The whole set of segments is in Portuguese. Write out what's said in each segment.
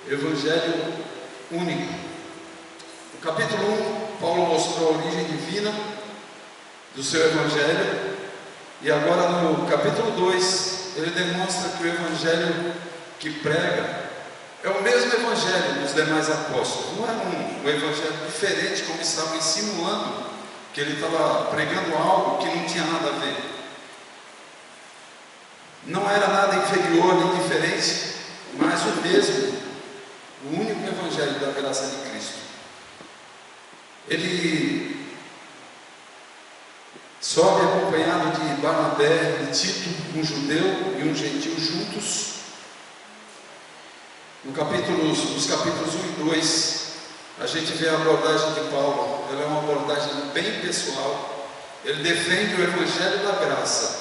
Evangelho único. No capítulo 1, Paulo mostrou a origem divina do seu Evangelho, e agora no capítulo 2, ele demonstra que o Evangelho que prega é o mesmo Evangelho dos demais apóstolos. Não é um Evangelho diferente, como estavam insinuando, que ele estava pregando algo que não tinha nada a ver. Não era nada inferior nem diferente, mas o mesmo, o único Evangelho da graça de Cristo. Ele sobe acompanhado de Barnabé e Tito, um judeu e um gentil juntos. Nos capítulos 1 e 2, a gente vê a abordagem de Paulo. Ela é uma abordagem bem pessoal. Ele defende o Evangelho da graça,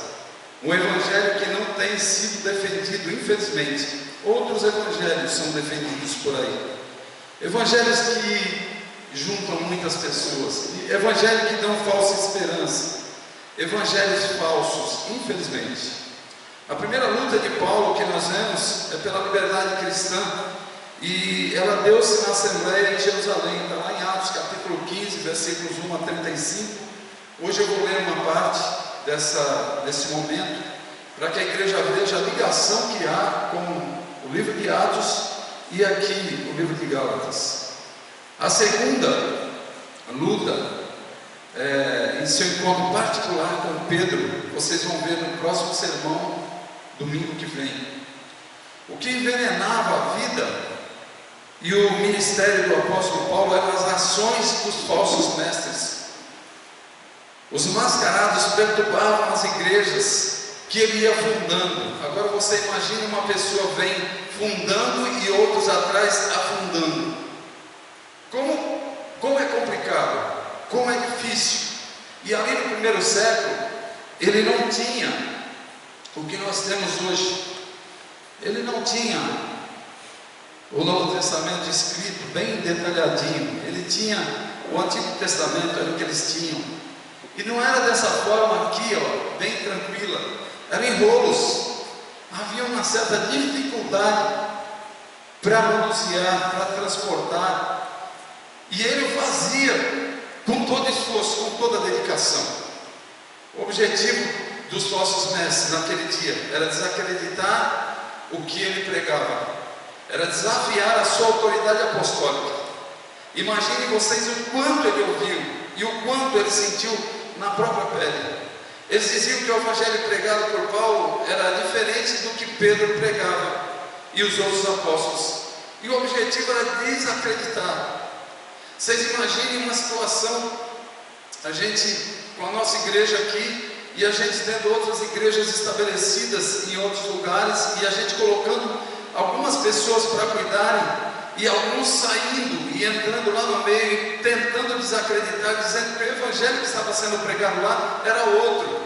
um Evangelho que não tem sido defendido, infelizmente. Outros evangelhos são defendidos por aí, evangelhos que juntam muitas pessoas, evangelhos que dão falsa esperança, evangelhos falsos, infelizmente. A primeira luta de Paulo que nós vemos é pela liberdade cristã, e ela deu-se na Assembleia de Jerusalém. Está lá em Atos capítulo 15, versículos 1 a 35. Hoje eu vou ler uma parte desse momento, para que a igreja veja a ligação que há com o livro de Atos e aqui o livro de Gálatas. A segunda luta, em seu encontro particular com Pedro, vocês vão ver no próximo sermão, domingo que vem. O que envenenava a vida e o ministério do apóstolo Paulo eram as ações dos falsos mestres. Os mascarados perturbavam as igrejas que ele ia fundando. Agora você imagine uma pessoa vem fundando e outros atrás afundando. Como é complicado, como é difícil. E ali no primeiro século, ele não tinha o que nós temos hoje. Ele não tinha o Novo Testamento escrito bem detalhadinho. Ele tinha o Antigo Testamento, era o que eles tinham. E não era dessa forma aqui, bem tranquila. Eram enrolos, havia uma certa dificuldade para manusear, para transportar, e ele o fazia com todo esforço, com toda dedicação. O objetivo dos falsos mestres naquele dia era desacreditar o que ele pregava, era desafiar a sua autoridade apostólica. Imaginem vocês o quanto ele ouviu e o quanto ele sentiu na própria pele. Eles diziam que o evangelho pregado por Paulo era diferente do que Pedro pregava e os outros apóstolos, e o objetivo era desacreditar. Vocês imaginem uma situação, a gente com a nossa igreja aqui, e a gente tendo outras igrejas estabelecidas em outros lugares, e a gente colocando algumas pessoas para cuidarem, e alguns saindo e entrando lá no meio, tentando desacreditar, dizendo que o evangelho que estava sendo pregado lá era outro,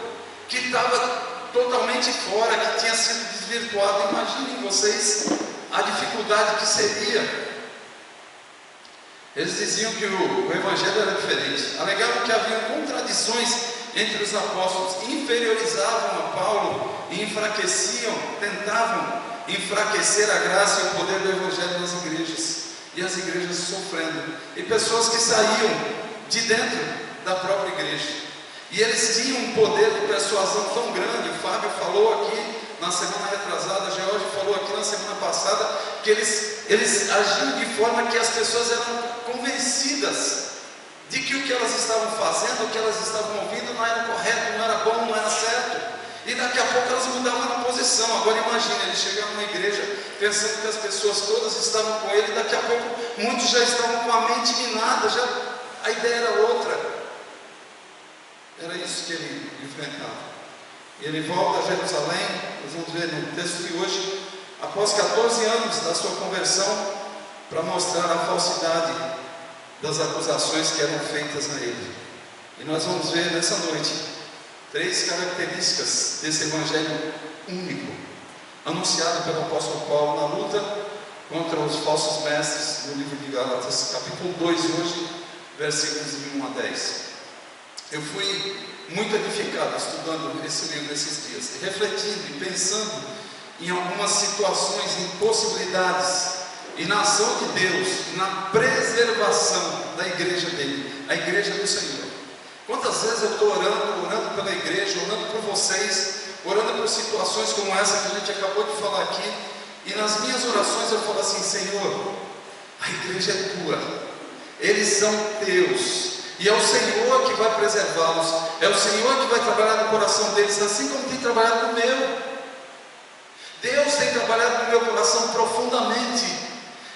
que estava totalmente fora, que tinha sido desvirtuado. Imaginem vocês a dificuldade que seria. Eles diziam que o evangelho era diferente, alegavam que havia contradições entre os apóstolos, inferiorizavam a Paulo e enfraqueciam, tentavam enfraquecer a graça e o poder do evangelho nas igrejas, e as igrejas sofrendo, e pessoas que saíam de dentro da própria igreja, e eles tinham um poder de persuasão tão grande. O Fábio falou aqui na semana retrasada, a George falou aqui na semana passada, que eles agiam de forma que as pessoas eram convencidas de que o que elas estavam fazendo, o que elas estavam ouvindo não era correto, não era bom, não era certo. E daqui a pouco elas mudavam de posição. Agora imagine, ele chegava numa igreja pensando que as pessoas todas estavam com ele, daqui a pouco muitos já estavam com a mente minada, a ideia era outra. Era isso que ele enfrentava. Ele volta a Jerusalém, nós vamos ver no texto de hoje, após 14 anos da sua conversão, para mostrar a falsidade das acusações que eram feitas a ele. E nós vamos ver nessa noite 3 características desse evangelho único, anunciado pelo apóstolo Paulo na luta contra os falsos mestres, no livro de Gálatas, capítulo 2 hoje, versículos de 1 a 10. Eu fui muito edificado estudando esse livro esses dias, refletindo e pensando em algumas situações, em possibilidades e na ação de Deus, na preservação da igreja dele, a igreja do Senhor. Quantas vezes eu estou orando pela igreja, orando por vocês, orando por situações como essa que a gente acabou de falar aqui, e nas minhas orações eu falo assim: Senhor, a igreja é tua, eles são teus, e é o Senhor que vai preservá-los, é o Senhor que vai trabalhar no coração deles, assim como tem trabalhado no meu. Deus tem trabalhado no meu coração profundamente,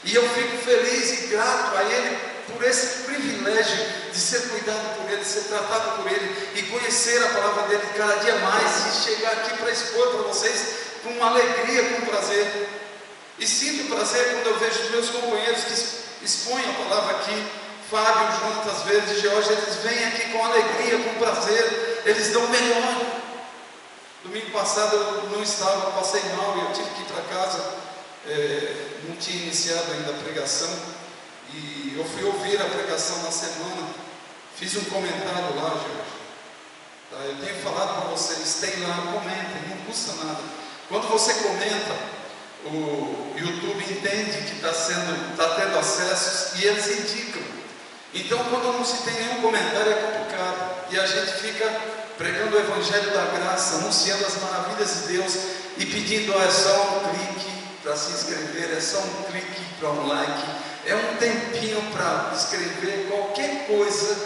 e eu fico feliz e grato a Ele por esse privilégio de ser cuidado por Ele, de ser tratado por Ele, e conhecer a palavra dEle cada dia mais, e chegar aqui para expor para vocês com uma alegria, com prazer. E sinto prazer quando eu vejo os meus companheiros que expõem a palavra aqui, Fábio, Jonatas Verde, George, eles vêm aqui com alegria, com prazer, eles dão o melhor. Domingo passado eu não estava, passei mal e eu tive que ir para casa, não tinha iniciado ainda a pregação, e eu fui ouvir a pregação na semana, fiz um comentário lá, Jorge. Tá? Eu tenho falado para vocês, tem lá, comentem, não custa nada. Quando você comenta, o YouTube entende que está tendo acessos e eles indicam. Então, quando não se tem nenhum comentário, é complicado, e a gente fica pregando o Evangelho da Graça, anunciando as maravilhas de Deus e pedindo: é só um clique para se inscrever, é só um clique para um like, é um tempinho para escrever qualquer coisa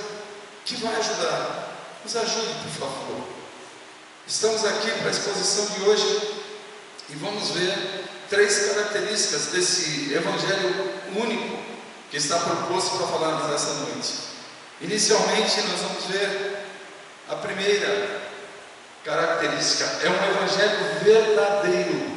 que vai ajudar. Nos ajude, por favor. Estamos aqui para a exposição de hoje e vamos ver 3 características desse Evangelho único que está proposto para falarmos nessa noite. Inicialmente, nós vamos ver a primeira característica: é um Evangelho verdadeiro.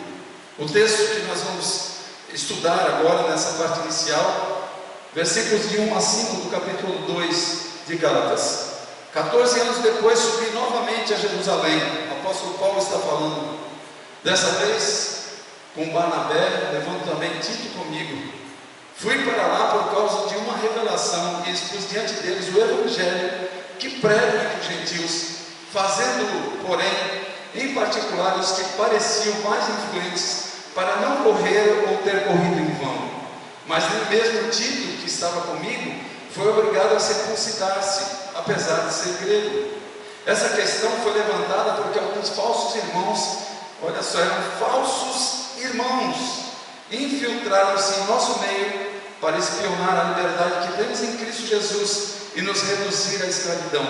O texto que nós vamos estudar agora nessa parte inicial, versículos de 1 a 5 do capítulo 2 de Gálatas. 14 anos depois subi novamente a Jerusalém. O apóstolo Paulo está falando. Dessa vez com Barnabé, levando também Tito comigo. Fui para lá por causa de uma revelação e expus diante deles o Evangelho que prego entre os gentios, fazendo, porém, em particular os que pareciam mais influentes, para não correr ou ter corrido em vão. Mas nem mesmo Tito, que estava comigo, foi obrigado a circuncidar-se, apesar de ser grego. Essa questão foi levantada porque alguns falsos irmãos, olha só, eram falsos irmãos, infiltraram-se em nosso meio para espionar a liberdade que temos em Cristo Jesus e nos reduzir à escravidão.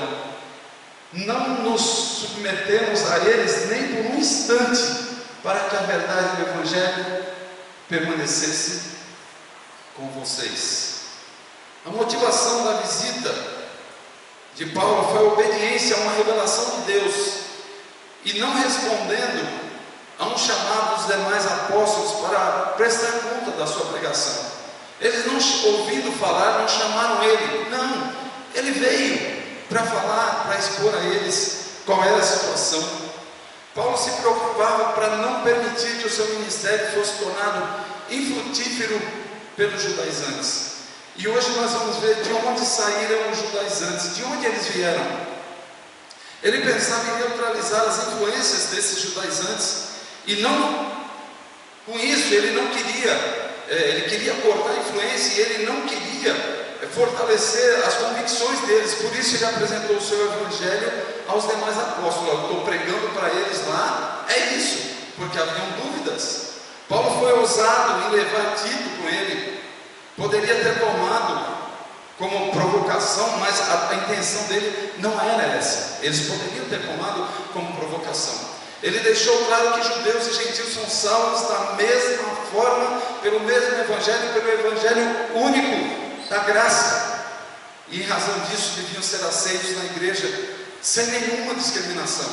Não nos submetemos a eles nem por um instante, para que a verdade do Evangelho permanecesse com vocês. A motivação da visita de Paulo foi a obediência a uma revelação de Deus, e não respondendo a um chamado dos demais apóstolos para prestar conta da sua pregação. Eles, não ouvindo falar, não chamaram ele. Não, ele veio para falar, para expor a eles qual era a situação. Paulo se preocupava para não permitir que o seu ministério fosse tornado infrutífero pelos judaizantes. E hoje nós vamos ver de onde saíram os judaizantes, de onde eles vieram. Ele pensava em neutralizar as influências desses judaizantes, e não, com isso ele não queria, ele queria cortar a influência, e ele não queria fortalecer as convicções deles. Por isso ele apresentou o seu Evangelho aos demais apóstolos. Eu estou pregando para eles lá, é isso, porque haviam dúvidas. Paulo foi ousado em levar Tito com ele. Poderia ter tomado como provocação, mas a intenção dele não era essa. Eles poderiam ter tomado como provocação. Ele deixou claro que judeus e gentios são salvos da mesma forma, pelo mesmo Evangelho, pelo Evangelho único da graça, e em razão disso deviam ser aceitos na igreja sem nenhuma discriminação.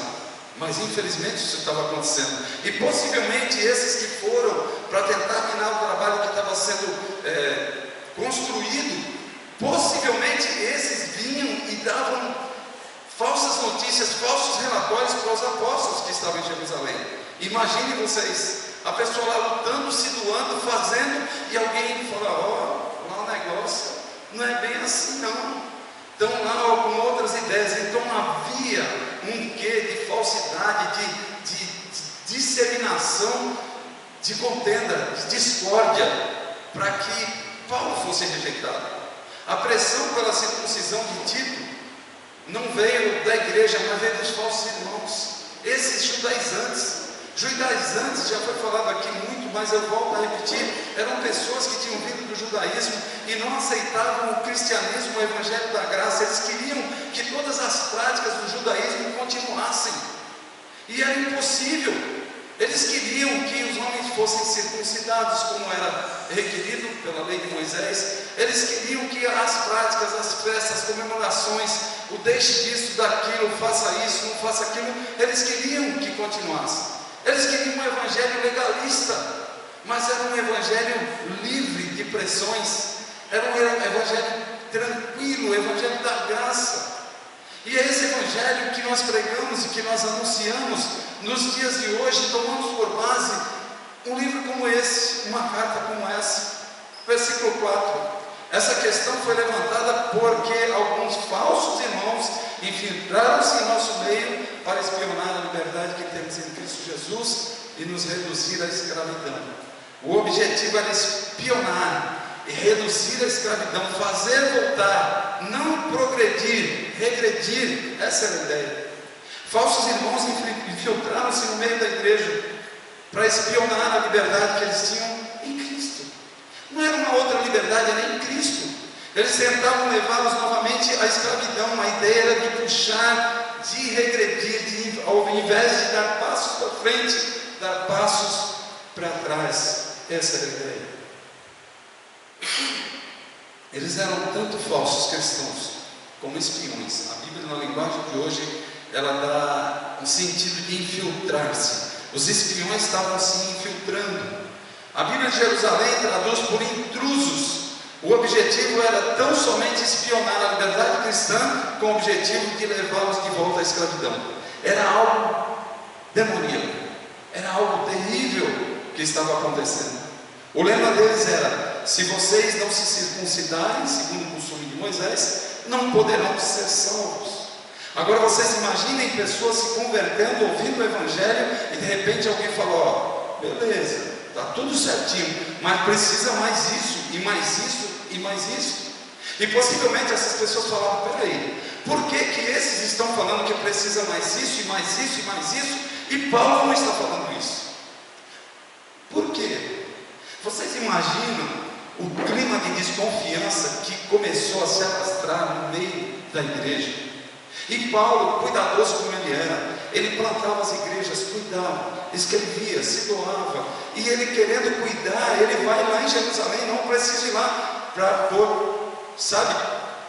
Mas infelizmente isso estava acontecendo, e possivelmente esses que foram para tentar minar o trabalho que estava sendo construído, possivelmente esses vinham e davam falsas notícias, falsos relatórios para os apóstolos que estavam em Jerusalém. Imaginem vocês, a pessoa lá lutando, se doando, fazendo, e alguém fala: ó, lá o negócio não é bem assim não, estão lá com outras ideias. Então havia um quê de falsidade, de disseminação, de contenda, de discórdia, para que fosse rejeitado. A pressão pela circuncisão de Tito não veio da igreja, mas veio dos falsos irmãos, esses judaizantes. Judaizantes, já foi falado aqui muito, mas eu volto a repetir, eram pessoas que tinham vindo do judaísmo e não aceitavam o cristianismo, o evangelho da graça. Eles queriam que todas as práticas do judaísmo continuassem, e era impossível. Eles queriam que os homens fossem circuncidados, como era requerido pela lei de Moisés. Eles queriam que as práticas, as festas, as comemorações, o deixe disso, daquilo, faça isso, não faça aquilo, eles queriam que continuasse. Eles queriam um evangelho legalista, mas era um evangelho livre de pressões, era um evangelho tranquilo, o evangelho da graça. E é esse evangelho que nós pregamos e que nós anunciamos nos dias de hoje. Tomamos por base um livro como esse, uma carta como essa. Versículo 4. Essa questão foi levantada porque alguns falsos irmãos infiltraram-se em nosso meio para espionar a liberdade que temos em Cristo Jesus e nos reduzir à escravidão. O objetivo era espionar e reduzir a escravidão, fazer voltar, não progredir, regredir. Essa era a ideia. Falsos irmãos infiltraram-se no meio da igreja para espionar a liberdade que eles tinham em Cristo. Não era uma outra liberdade, era em Cristo. Eles tentavam levá-los novamente à escravidão. A ideia era de puxar, de regredir, ao invés de dar passos para frente, dar passos para trás. Essa era a ideia. Eles eram tanto falsos cristãos como espiões. A Bíblia, na linguagem de hoje, ela dá um sentido de infiltrar-se. Os espiões estavam se infiltrando. A Bíblia de Jerusalém traduz por intrusos. O objetivo era tão somente espionar a liberdade cristã, com o objetivo de levá-los de volta à escravidão. Era algo demoníaco, era algo terrível que estava acontecendo. O lema deles era: se vocês não se circuncidarem, segundo o costume de Moisés, não poderão ser salvos. Agora vocês imaginem pessoas se convertendo, ouvindo o evangelho, e de repente alguém fala: ó, beleza, está tudo certinho, mas precisa mais isso, e mais isso, e mais isso. E possivelmente essas pessoas falavam: peraí, por que que esses estão falando que precisa mais isso, e mais isso, e mais isso, e Paulo não está falando isso? Por quê? Vocês imaginam o clima de desconfiança que começou a se alastrar no meio da igreja? E Paulo, cuidadoso como ele era, ele plantava as igrejas, cuidava, escrevia, se doava, e ele querendo cuidar, ele vai lá em Jerusalém, não precisa ir lá para pôr, sabe,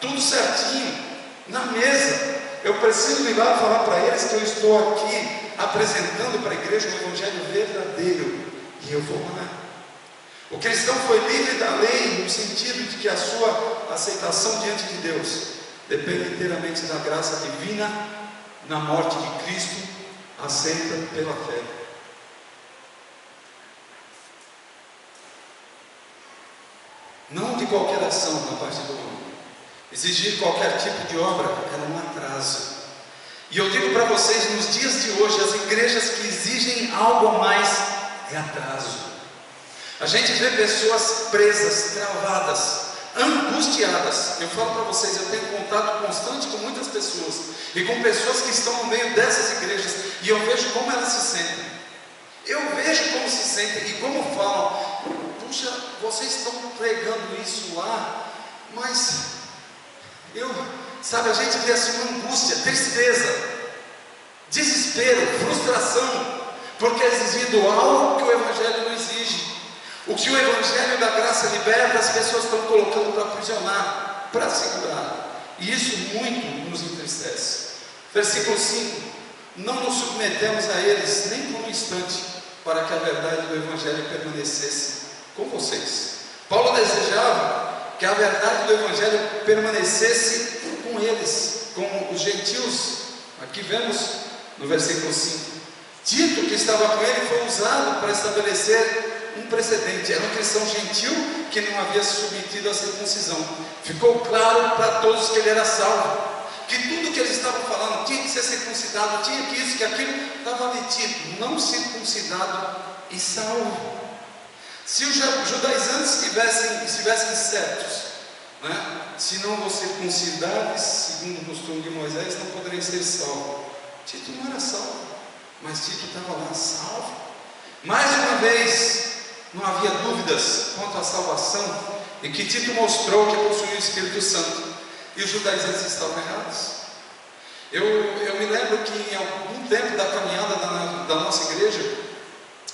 tudo certinho, na mesa. Eu preciso ir lá falar para eles que eu estou aqui apresentando para a igreja um evangelho verdadeiro, e eu vou lá. O cristão foi livre da lei no sentido de que a sua aceitação diante de Deus depende inteiramente da graça divina na morte de Cristo, aceita pela fé. Não de qualquer ação da parte do homem. Exigir qualquer tipo de obra era um atraso. E eu digo para vocês, nos dias de hoje, as igrejas que exigem algo a mais é atraso. A gente vê pessoas presas, travadas, angustiadas. Eu falo para vocês, eu tenho contato constante com muitas pessoas, e com pessoas que estão no meio dessas igrejas, e eu vejo como elas se sentem. Eu vejo como se sentem e como falam: puxa, vocês estão pregando isso lá, mas sabe, a gente vê assim uma angústia, tristeza, desespero, frustração, porque é exigido algo que o evangelho não exige. O que o evangelho da graça liberta, as pessoas estão colocando para aprisionar, para segurar, e isso muito nos entristece. Versículo 5: não nos submetemos a eles nem por um instante, para que a verdade do evangelho permanecesse com vocês. Paulo desejava que a verdade do evangelho permanecesse com eles, com os gentios. Aqui vemos no versículo 5, Tito, que estava com ele, foi usado para estabelecer um precedente. Era um cristão gentil que não havia se submetido à circuncisão. Ficou claro para todos que ele era salvo, que tudo que eles estavam falando, tinha que ser circuncidado, tinha que isso, que aquilo, estava ali: Tito, não circuncidado e salvo. Se os judaizantes estivessem certos, né? Se não vos circuncidares, segundo o costume de Moisés, não podereis ser salvo. Tito não era salvo, mas Tito estava lá salvo. Mais uma vez, não havia dúvidas quanto à salvação, e que Tito mostrou que possuía o Espírito Santo, e os judaizantes estavam errados. Eu me lembro que em algum tempo da caminhada da nossa igreja,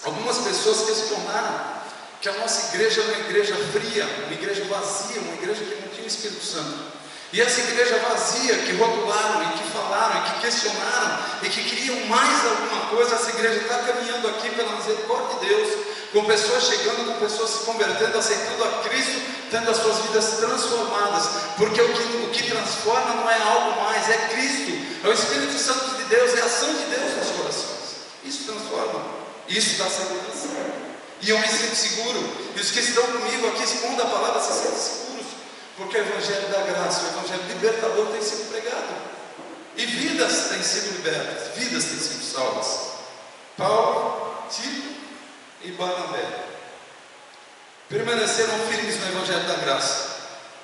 algumas pessoas questionaram que a nossa igreja era uma igreja fria, uma igreja vazia, uma igreja que não tinha o Espírito Santo. E essa igreja vazia, que rotularam, e que falaram, e que questionaram, e que queriam mais alguma coisa, essa igreja está caminhando aqui pela misericórdia de Deus, com pessoas chegando, com pessoas se convertendo, aceitando a Cristo, tendo as suas vidas transformadas, porque o que transforma não é algo mais, é Cristo, é o Espírito Santo de Deus, é a ação de Deus nos corações. Isso transforma, isso dá segurança, e eu me sinto seguro, e os que estão comigo aqui expondo a palavra se sentem seguros, porque o Evangelho da graça, o Evangelho libertador tem sido pregado, e vidas têm sido libertas, vidas têm sido salvas. Paulo, Tito e Barnabé permaneceram firmes no Evangelho da graça,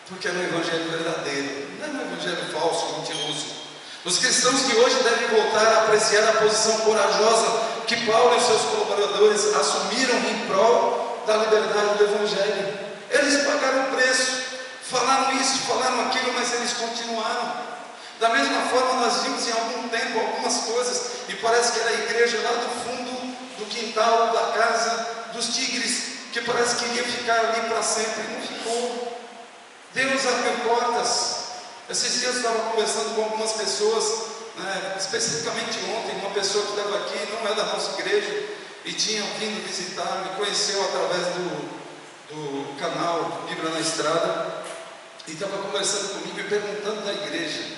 porque é no Evangelho verdadeiro, não é no Evangelho falso, mentiroso. Os cristãos de hoje devem voltar a apreciar a posição corajosa que Paulo e seus colaboradores assumiram em prol da liberdade do Evangelho. Eles pagaram o preço, falaram isso, falaram aquilo, mas eles continuaram. Da mesma forma, nós vimos em algum tempo algumas coisas, e parece que era a igreja lá do fundo do quintal da casa dos tigres, que parece que iria ficar ali para sempre, e não ficou. Deus abriu portas. Esses dias eu estava conversando com algumas pessoas, né, especificamente ontem, uma pessoa que estava aqui, não é da nossa igreja, e tinha vindo visitar, me conheceu através do canal Bíblia na Estrada, e estava conversando comigo e perguntando da igreja.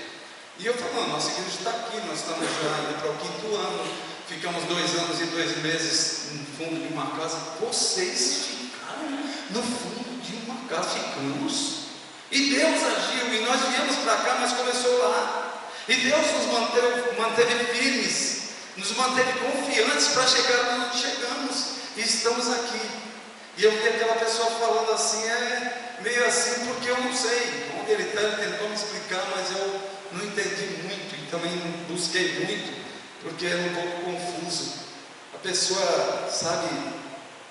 E eu falando, nossa igreja está aqui, nós estamos já indo para o 5º ano, ficamos 2 anos e 2 meses no fundo de uma casa. Vocês ficaram no fundo de uma casa? Ficamos. E Deus agiu, e nós viemos para cá, mas começou lá. E Deus nos manteve firmes, nos manteve confiantes para chegar onde chegamos, e estamos aqui. E eu vi aquela pessoa falando assim, meio assim, porque eu não sei onde ele está, ele tentou me explicar, mas eu não entendi muito, e também não busquei muito, porque é um pouco confuso. A pessoa, sabe,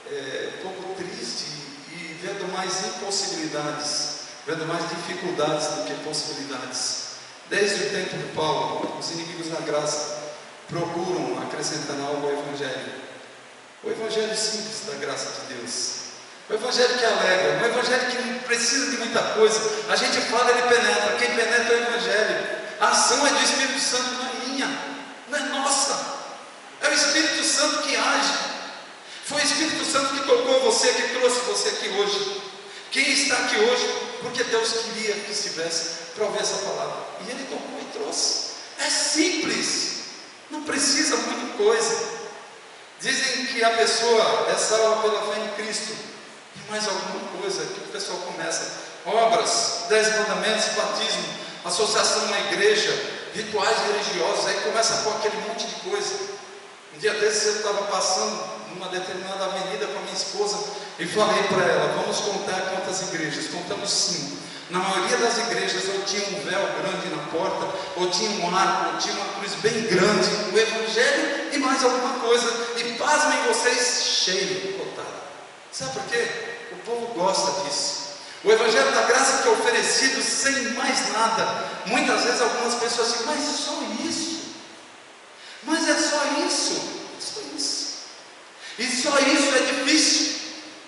um pouco triste, e vendo mais impossibilidades, vendo mais dificuldades do que possibilidades. Desde o tempo de Paulo, os inimigos da graça procuram acrescentar algo ao Evangelho. O Evangelho simples da graça de Deus, o Evangelho que alegra, o Evangelho que não precisa de muita coisa. A gente fala, ele penetra. Quem penetra é o Evangelho. A ação é do Espírito Santo, não é minha, não é nossa, é o Espírito Santo que age. Foi o Espírito Santo que tocou você, que trouxe você aqui hoje. Quem está aqui hoje? Porque Deus queria que estivesse para ouvir essa palavra, e Ele tocou e trouxe. É simples, não precisa muita coisa. Dizem que a pessoa é salva pela fé em Cristo, e mais alguma coisa que o pessoal começa: obras, 10 mandamentos, batismo, associação na igreja, rituais religiosos, aí começa a pôr aquele monte de coisa. Um dia desses eu estava passando numa determinada avenida com a minha esposa e falei para ela: vamos contar quantas igrejas. Contamos 5. Na maioria das igrejas ou tinha um véu grande na porta, ou tinha um arco, ou tinha uma cruz bem grande, o Evangelho e mais alguma coisa, e pasmem vocês, cheio, lotado. Sabe por quê? O povo gosta disso. O Evangelho da graça que é oferecido sem mais nada. Muitas vezes algumas pessoas dizem: mas é só isso? Mas é só isso? É só isso. E só isso é difícil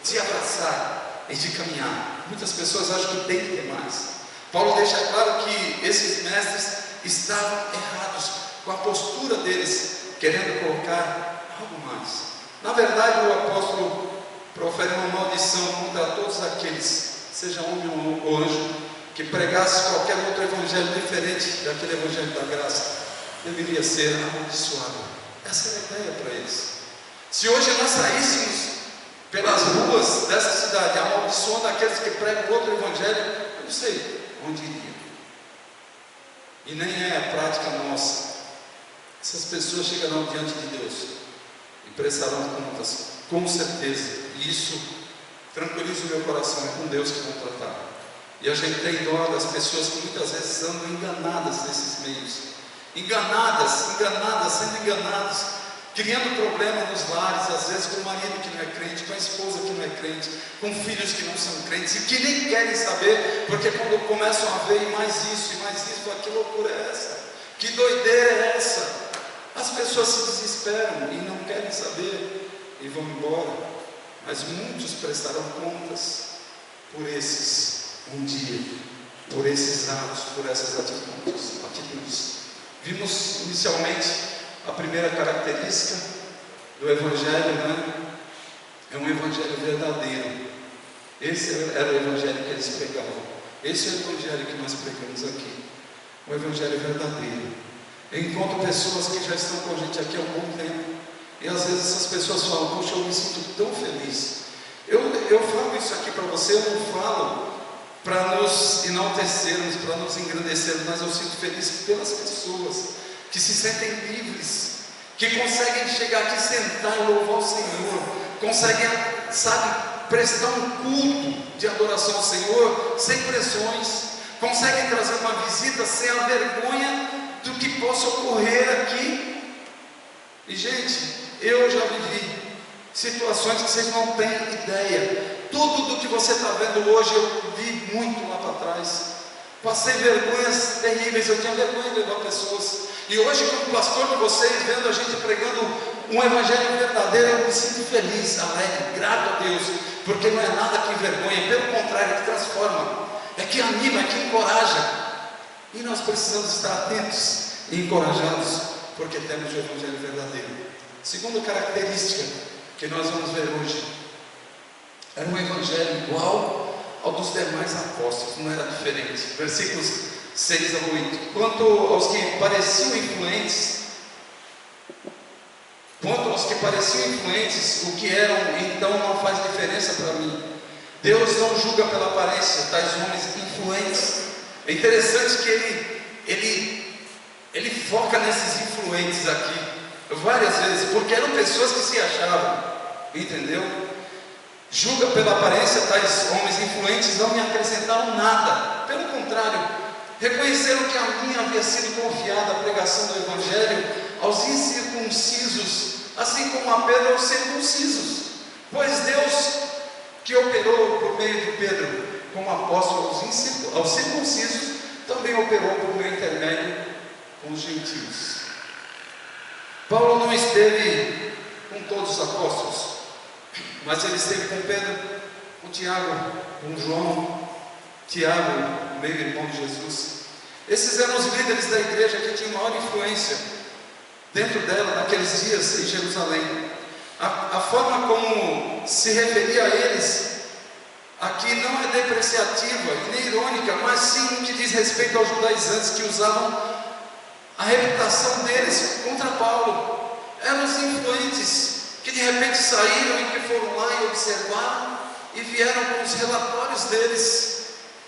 de abraçar e de caminhar. Muitas pessoas acham que tem que ter mais. Paulo deixa claro que esses mestres estavam errados com a postura deles, querendo colocar algo mais. Na verdade, o apóstolo profere uma maldição contra todos aqueles, seja homem ou anjo, que pregasse qualquer outro evangelho diferente daquele evangelho da graça. Deveria ser amaldiçoado. Essa é a ideia para eles. Se hoje nós saíssemos pelas ruas dessa cidade amaldiçoando aqueles que pregam outro evangelho, eu não sei onde iria. E nem é a prática nossa. Essas pessoas chegarão diante de Deus e prestarão contas, com certeza. E isso tranquilizo o meu coração, é com Deus que vão tratar. E a gente tem dó das pessoas que muitas vezes andam enganadas nesses meios, enganadas, sendo enganados, criando problema nos lares, às vezes com o marido que não é crente, com a esposa que não é crente, com filhos que não são crentes e que nem querem saber, porque quando começam a ver mais isso, falam, que loucura é essa? Que doideira é essa? As pessoas se desesperam e não querem saber e vão embora, mas muitos prestarão contas por esses um dia, por esses atos, por essas atitudes. Vimos inicialmente a primeira característica do Evangelho, né? É um Evangelho verdadeiro. Esse era o Evangelho que eles pregavam. Esse é o Evangelho que nós pregamos aqui, o Evangelho verdadeiro. Eu encontro pessoas que já estão com a gente aqui há um bom tempo, e às vezes essas pessoas falam, poxa, eu me sinto tão feliz. Eu falo isso aqui para você, eu não falo para nos enaltecermos, para nos engrandecermos, mas eu sinto feliz pelas pessoas que se sentem livres, que conseguem chegar aqui, sentar e louvar o Senhor, conseguem, prestar um culto de adoração ao Senhor, sem pressões, conseguem trazer uma visita sem a vergonha do que possa ocorrer aqui. E gente, eu já vivi situações que vocês não têm ideia. Tudo do que você está vendo hoje eu vi muito lá para trás. Passei vergonhas terríveis, eu tinha vergonha de levar pessoas. E hoje, como pastor de vocês, vendo a gente pregando um Evangelho verdadeiro, eu me sinto feliz, alegre, grato a Deus, porque não é nada que envergonha, pelo contrário, é que transforma, é que anima, é que encoraja. E nós precisamos estar atentos e encorajados, porque temos o Evangelho verdadeiro. Segunda característica que nós vamos ver hoje, era um Evangelho igual ao dos demais apóstolos, não era diferente. Versículos 6 a 8. Quanto aos que pareciam influentes, o que eram então não faz diferença para mim. Deus não julga pela aparência tais homens influentes. É interessante que ele foca nesses influentes aqui várias vezes, porque eram pessoas que se achavam, entendeu? Julga pela aparência tais homens influentes, não me acrescentaram nada, pelo contrário, reconheceram que a mim havia sido confiada a pregação do Evangelho aos incircuncisos, assim como a Pedro aos circuncisos, pois Deus, que operou por meio de Pedro como apóstolo aos circuncisos, também operou por meio intermédio com os gentios. Paulo não esteve com todos os apóstolos, mas ele esteve com Pedro, com Tiago, com João, Tiago, meio-irmão de Jesus. Esses eram os líderes da igreja que tinham maior influência dentro dela naqueles dias em Jerusalém. A forma como se referia a eles aqui não é depreciativa e nem irônica, mas sim que diz respeito aos judaizantes que usavam a reputação deles contra Paulo. Eram os influentes que de repente saíram e que foram lá e observaram e vieram com os relatórios deles.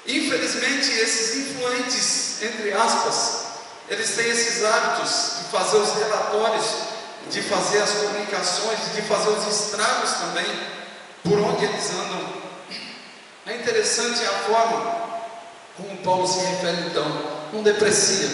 Infelizmente, esses influentes, entre aspas, eles têm esses hábitos de fazer os relatórios, de fazer as comunicações, de fazer os estragos também, por onde eles andam. É interessante a forma como Paulo se refere então, não deprecia,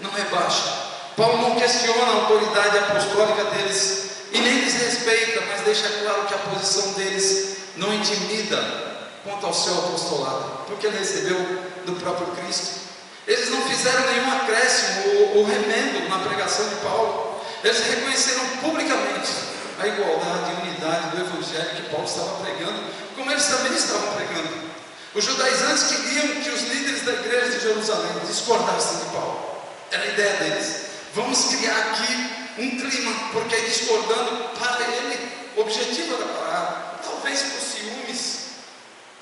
não rebaixa. Paulo não questiona a autoridade apostólica deles e nem desrespeita, mas deixa claro que a posição deles não intimida quanto ao seu apostolado, porque ele recebeu do próprio Cristo. Eles não fizeram nenhum acréscimo ou remendo na pregação de Paulo. Eles reconheceram publicamente a igualdade e unidade do Evangelho que Paulo estava pregando, como eles também estavam pregando. Os judaizantes queriam que os líderes da igreja de Jerusalém discordassem de Paulo. Era a ideia deles. Vamos criar aqui um clima, porque discordando para ele, o objetivo era parar, talvez por ciúmes,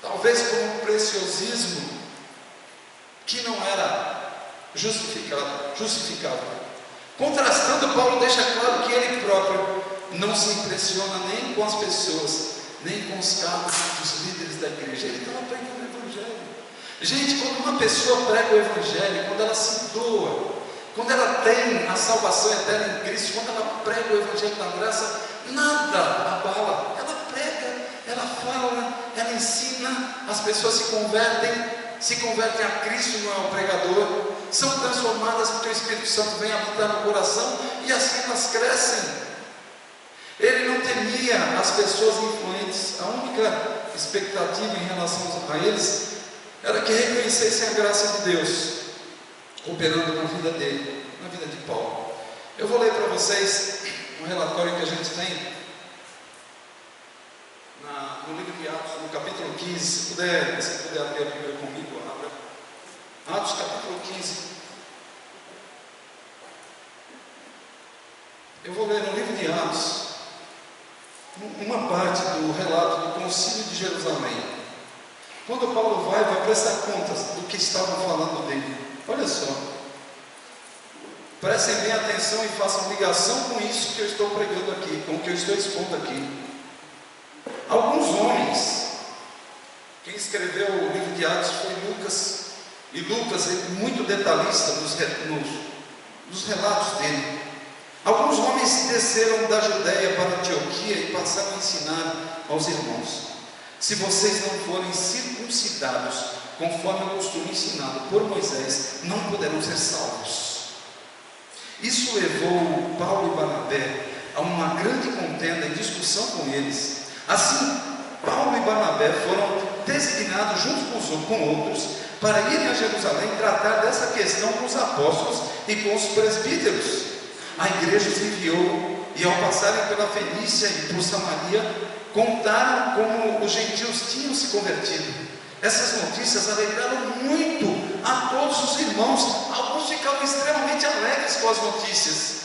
talvez por um preciosismo que não era justificado. Contrastando, Paulo deixa claro que ele próprio não se impressiona nem com as pessoas, nem com os cargos dos líderes da igreja. Ele estava pregando o Evangelho. Gente, quando uma pessoa prega o Evangelho, quando ela se doa, quando ela tem a salvação eterna em Cristo, quando ela prega o Evangelho da graça, nada abala. Ela prega, ela ela fala, ela ensina, as pessoas se convertem a Cristo, não é o pregador, são transformadas porque o Espírito Santo vem habitar no coração e assim elas crescem. Ele não temia as pessoas influentes, a única expectativa em relação a eles era que reconhecessem a graça de Deus operando na vida dele, na vida de Paulo. Eu vou ler para vocês um relatório que a gente tem no livro de Atos, no capítulo 15. Se você puder abrir a Bíblia comigo, abra. Atos capítulo 15. Eu vou ler no livro de Atos uma parte do relato do concílio de Jerusalém. Quando Paulo vai prestar contas do que estavam falando dele. Olha só, prestem bem atenção e façam ligação com isso que eu estou pregando aqui, com o que eu estou expondo aqui. Alguns homens, quem escreveu o livro de Atos foi Lucas, e Lucas é muito detalhista nos relatos dele. Alguns homens desceram da Judéia para Antioquia e passaram a ensinar aos irmãos: se vocês não forem circuncidados, conforme o costume ensinado por Moisés, não poderão ser salvos. Isso levou Paulo e Barnabé a uma grande contenda e discussão com eles. Assim, Paulo e Barnabé foram designados junto com outros para irem a Jerusalém tratar dessa questão com os apóstolos e com os presbíteros. A igreja os enviou e, ao passarem pela Fenícia e por Samaria, contaram como os gentios tinham se convertido. Essas notícias alegraram muito a todos os irmãos. Alguns ficavam extremamente alegres com as notícias.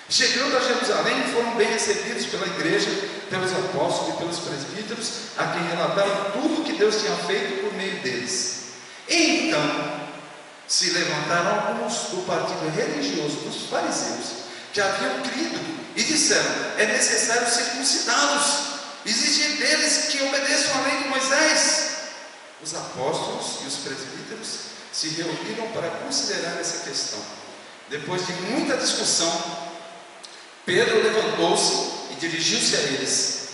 Chegando a Jerusalém, foram bem recebidos pela igreja, pelos apóstolos e pelos presbíteros, a quem relataram tudo o que Deus tinha feito por meio deles. Então se levantaram alguns do partido religioso dos fariseus, que haviam crido, e disseram: é necessário circuncidá-los, exigir deles que obedeçam à lei de Moisés. Os apóstolos e os presbíteros se reuniram para considerar essa questão. Depois de muita discussão, Pedro levantou-se e dirigiu-se a eles: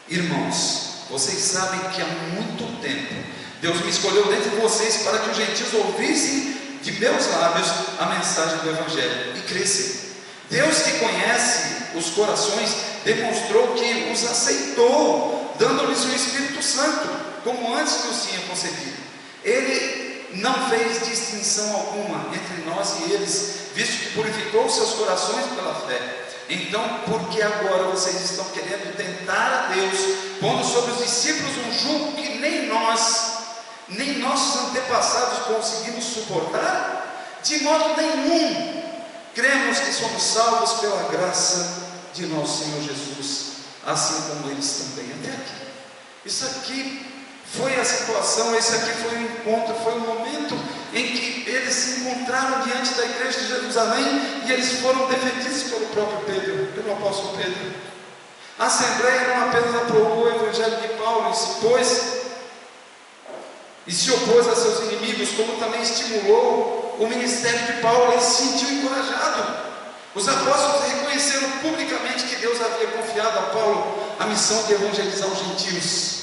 irmãos, vocês sabem que há muito tempo Deus me escolheu dentre vocês para que os gentios ouvissem de meus lábios a mensagem do Evangelho e crescem. Deus, que conhece os corações, demonstrou que os aceitou, dando-lhes o Espírito Santo, como antes nos tinha concedido. Ele não fez distinção alguma entre nós e eles, visto que purificou seus corações pela fé. Então, por que agora vocês estão querendo tentar a Deus, pondo sobre os discípulos um jugo que nem nós, nem nossos antepassados conseguimos suportar? De modo nenhum. Cremos que somos salvos pela graça de nosso Senhor Jesus, assim como eles também. Até aqui. Isso aqui foi a situação, esse aqui foi o encontro, foi o momento em que eles se encontraram diante da igreja de Jerusalém e eles foram defendidos pelo próprio Pedro, pelo apóstolo Pedro. A Assembleia não apenas aprovou o Evangelho de Paulo e se opôs a seus inimigos, como também estimulou o ministério de Paulo e se sentiu encorajado. Os apóstolos reconheceram publicamente que Deus havia confiado a Paulo a missão de evangelizar os gentios.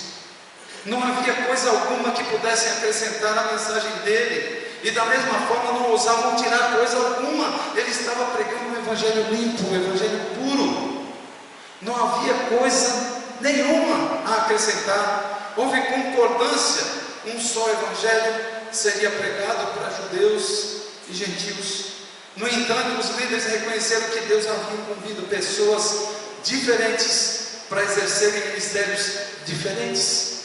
Não havia coisa alguma que pudessem acrescentar à mensagem dele, e da mesma forma não ousavam tirar coisa alguma. Ele estava pregando um evangelho limpo, um evangelho puro. Não havia coisa nenhuma a acrescentar. Houve concordância. Um só evangelho seria pregado para judeus e gentios. No entanto, os líderes reconheceram que Deus havia incumbido pessoas diferentes para exercerem ministérios diferentes.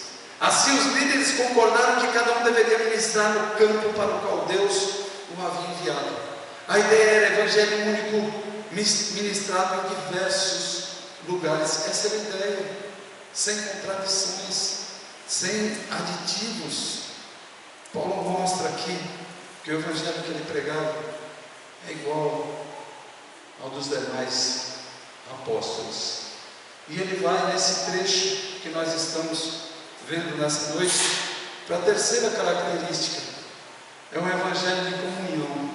Assim, os líderes concordaram que cada um deveria ministrar no campo para o qual Deus o havia enviado. A ideia era evangelho único, ministrado em diversos lugares. Essa era a ideia, sem contradições, sem aditivos. Paulo mostra aqui que o evangelho que ele pregava é igual ao dos demais apóstolos. E ele vai nesse trecho que nós estamos vendo nessa noite para a terceira característica: é um evangelho de comunhão.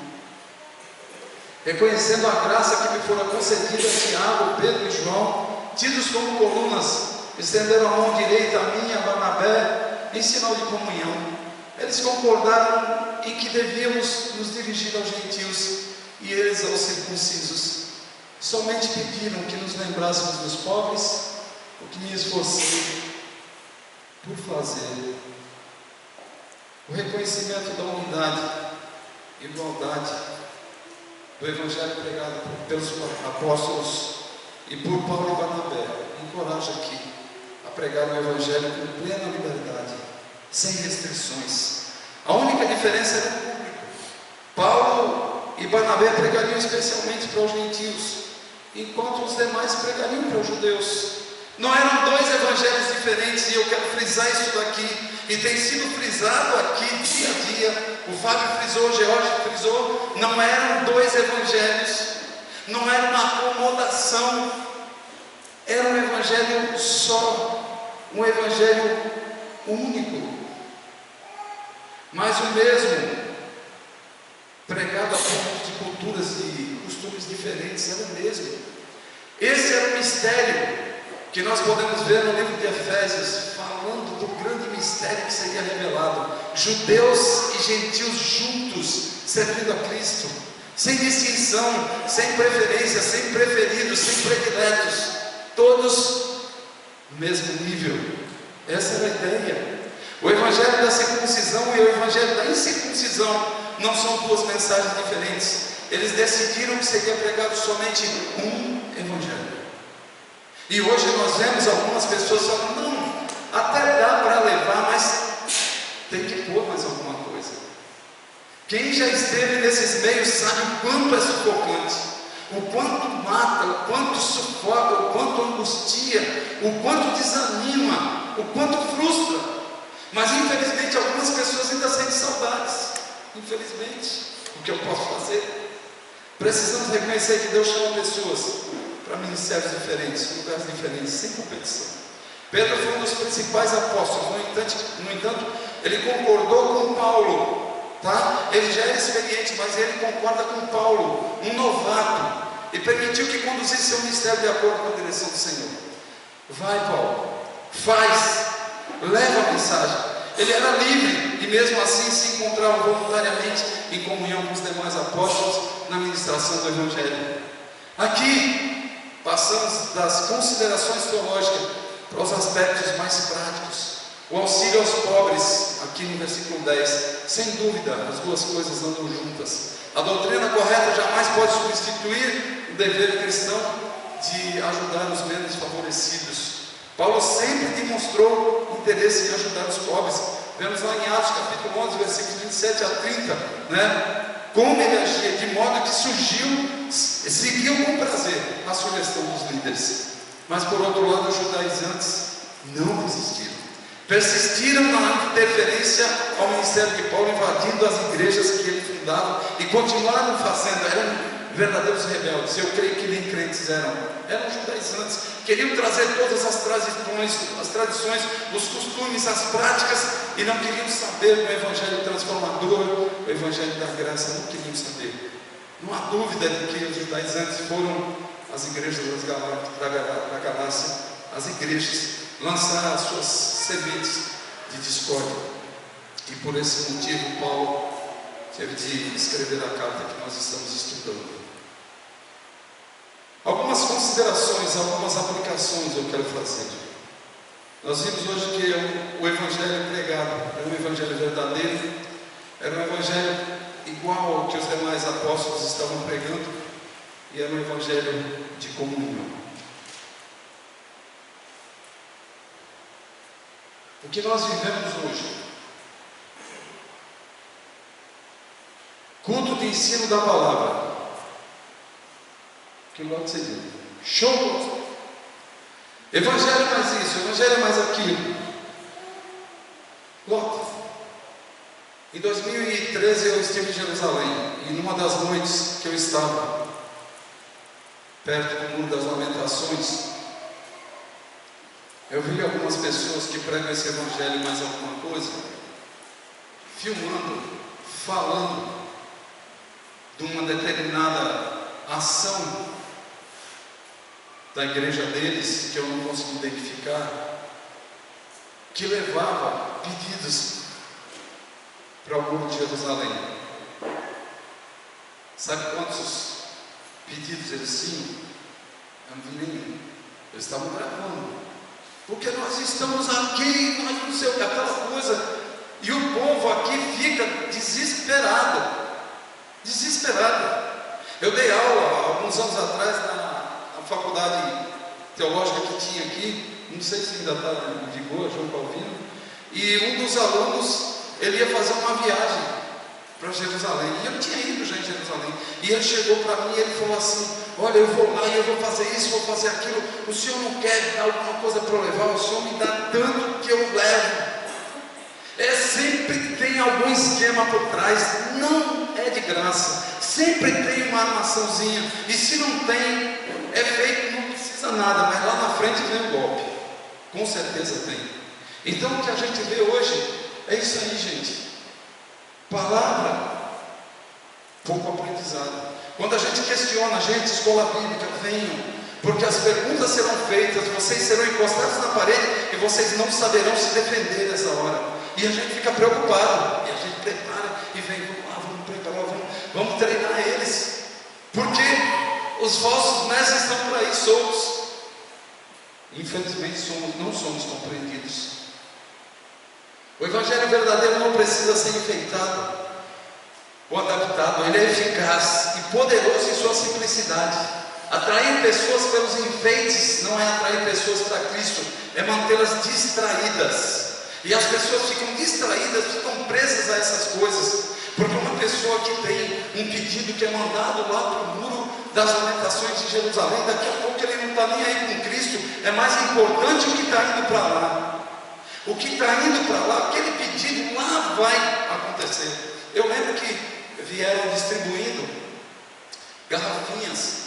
Reconhecendo a graça que me fora concedida, Tiago, Pedro e João, tidos como colunas, estenderam a mão direita a mim, a Barnabé, em sinal de comunhão. Eles concordaram em que devíamos nos dirigir aos gentios e eles aos circuncisos. Somente pediram que nos lembrássemos dos pobres, o que me esforcei por fazer. O reconhecimento da unidade, igualdade do Evangelho pregado pelos apóstolos e por Paulo e Barnabé encoraja aqui a pregar o Evangelho com plena liberdade, sem restrições. A única diferença era o público. Paulo e Barnabé pregariam especialmente para os gentios, enquanto os demais pregariam para os judeus. Não eram dois evangelhos diferentes, e eu quero frisar isso daqui, e tem sido frisado aqui dia a dia. O Fábio frisou, o George frisou, não eram dois evangelhos, não era uma acomodação, era um evangelho só, um evangelho único, mas o mesmo, pregado a pontos de culturas e costumes diferentes, era o mesmo. Esse era o mistério que nós podemos ver no livro de Efésios, falando do grande mistério que seria revelado: judeus e gentios juntos, servindo a Cristo, sem distinção, sem preferência, sem preferidos, sem prediletos, todos no mesmo nível. Essa era a ideia. O evangelho da circuncisão e o evangelho da incircuncisão não são duas mensagens diferentes. Eles decidiram que seria pregado somente um evangelho. E hoje nós vemos algumas pessoas falando: não, até dá para levar, mas tem que pôr mais alguma coisa. Quem já esteve nesses meios sabe o quanto é sufocante, o quanto mata, o quanto sufoca, o quanto angustia, o quanto desanima, o quanto frustra. Mas infelizmente algumas pessoas ainda sentem saudades. Infelizmente, o que eu posso fazer? Precisamos reconhecer que Deus chama pessoas para ministérios diferentes, lugares diferentes, sem competição. Pedro foi um dos principais apóstolos. No entanto, ele concordou com Paulo, tá? Ele já era experiente, mas ele concorda com Paulo, um novato, e permitiu que conduzisse seu ministério de acordo com a direção do Senhor. Vai, Paulo, faz, leva a mensagem. Ele era livre e mesmo assim se encontrava voluntariamente em comunhão com os demais apóstolos na ministração do Evangelho. Aqui passamos das considerações teológicas para os aspectos mais práticos. O auxílio aos pobres, aqui no versículo 10, sem dúvida as duas coisas andam juntas. A doutrina correta jamais pode substituir o dever cristão de ajudar os menos favorecidos. Paulo sempre demonstrou interesse em ajudar os pobres. Vemos lá em Atos capítulo 11, versículos 27 a 30, né? Como ele agia, de modo que seguiu com prazer a sugestão dos líderes. Mas por outro lado, os judaizantes não resistiram. Persistiram na interferência ao ministério de Paulo, invadindo as igrejas que ele fundava, e continuaram fazendo. Eram verdadeiros rebeldes. Eu creio que nem crentes eram judaizantes. Queriam trazer todas as tradições, os costumes, as práticas, e não queriam saber do evangelho transformador, o evangelho da graça. Não queriam saber. Não há dúvida de que os judaizantes foram às igrejas da Galácia, as igrejas, lançar as suas sementes de discórdia. E por esse motivo Paulo teve de escrever a carta que nós estamos estudando. Algumas considerações, algumas aplicações eu quero fazer. Nós vimos hoje que o evangelho pregado era um evangelho verdadeiro, era um evangelho igual ao que os demais apóstolos estavam pregando, e era um evangelho de comunhão. O que nós vivemos hoje? Culto de ensino da palavra. Que logo você diz: show! Evangelho é mais isso, evangelho é mais aquilo. Logo, em 2013 eu estive em Jerusalém, e numa das noites que eu estava perto do Muro das Lamentações, eu vi algumas pessoas que pregam esse evangelho mais alguma coisa, filmando, falando de uma determinada ação da igreja deles, que eu não consigo identificar, que levava pedidos para o Muro de Jerusalém. Sabe quantos pedidos eles tinham? Eu não vi nenhum. Eles estavam gravando. Porque nós estamos aqui, nós não sei o que, aquela coisa. E o povo aqui fica desesperado. Desesperado. Eu dei aula alguns anos atrás na faculdade teológica que tinha aqui, não sei se ainda está em vigor, João Calvino, e um dos alunos, ele ia fazer uma viagem para Jerusalém, e eu tinha ido já em Jerusalém, e ele chegou para mim e ele falou assim: olha, eu vou lá e eu vou fazer isso, vou fazer aquilo, o senhor não quer me dar alguma coisa para eu levar? O senhor me dá tanto que eu levo. Sempre tem algum esquema por trás, não é de graça, sempre tem uma armaçãozinha, e se não tem, é feito, não precisa nada, mas lá na frente vem o golpe, com certeza tem. Então o que a gente vê hoje é isso aí, gente. Palavra, pouco aprendizado. Quando a gente questiona, gente, escola bíblica, venham, porque as perguntas serão feitas, vocês serão encostados na parede e vocês não saberão se defender nessa hora. E a gente fica preocupado, e a gente prepara e vem, vamos lá, vamos preparar, vamos treinar eles, porque os falsos mestres estão por aí soltos. Infelizmente não somos compreendidos. O Evangelho verdadeiro não precisa ser enfeitado ou adaptado, ele é eficaz e poderoso em sua simplicidade. Atrair pessoas pelos enfeites não é atrair pessoas para Cristo, é mantê-las distraídas. E as pessoas ficam distraídas, ficam presas a essas coisas, porque uma pessoa que tem um pedido que é mandado lá para o muro das lamentações de Jerusalém, daqui a pouco ele não está nem aí com Cristo, é mais importante o que está indo para lá. O que está indo para lá, aquele pedido lá vai acontecer. Eu lembro que vieram distribuindo garrafinhas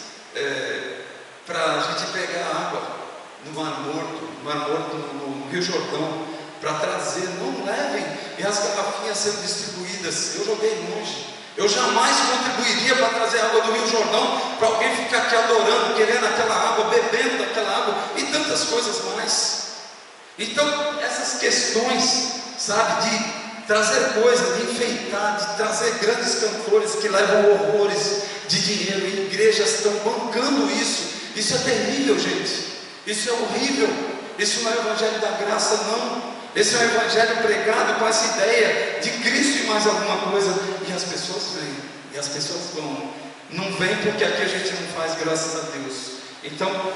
para a gente pegar água no Mar Morto, no Rio Jordão, para trazer. Não levem, e as garrafinhas sendo distribuídas. Eu joguei longe. Eu jamais contribuiria para trazer água do Rio Jordão para alguém ficar aqui adorando, querendo aquela água, bebendo daquela água e tantas coisas mais. Então essas questões, sabe, de trazer coisas, de enfeitar, de trazer grandes cantores que levam horrores de dinheiro, e igrejas estão bancando isso. Isso é terrível, gente. Isso é horrível. Isso não é o Evangelho da graça, não. Esse é o Evangelho pregado com essa ideia de Cristo e mais alguma coisa. E as pessoas vêm, e as pessoas vão. Não vêm porque aqui a gente não faz, graças a Deus. Então,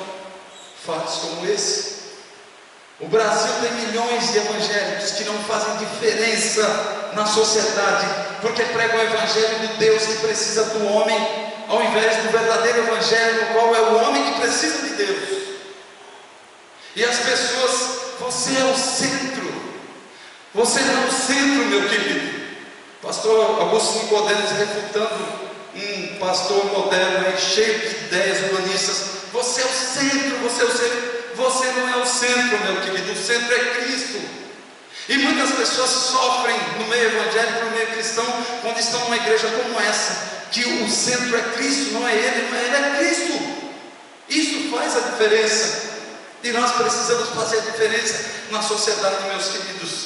fatos como esse. O Brasil tem milhões de evangélicos que não fazem diferença na sociedade, porque pregam o Evangelho do Deus que precisa do homem, ao invés do verdadeiro Evangelho, no qual é o homem que precisa de Deus. E as pessoas, você é o centro. Você não é o centro, meu querido. Pastor Augusto Nicodemos refutando um pastor moderno aí, cheio de ideias humanistas. Você é o centro, você é o centro. Você não é o centro, meu querido. O centro é Cristo. E muitas pessoas sofrem no meio evangélico, no meio cristão, quando estão numa igreja como essa, que o centro é Cristo, não é ele, não é ele, é Cristo. Isso faz a diferença. E nós precisamos fazer a diferença na sociedade, meus queridos.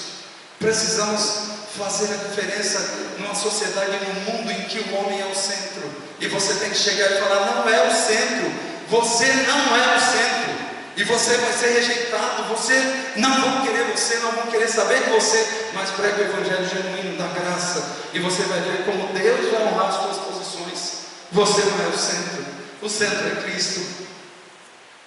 Precisamos fazer a diferença numa sociedade, num mundo em que o homem é o centro. E você tem que chegar e falar: não é o centro. Você não é o centro. E você vai ser rejeitado. Não vão querer saber de você. Mas prega o Evangelho genuíno da graça. E você vai ver como Deus vai honrar as suas posições. Você não é o centro. O centro é Cristo.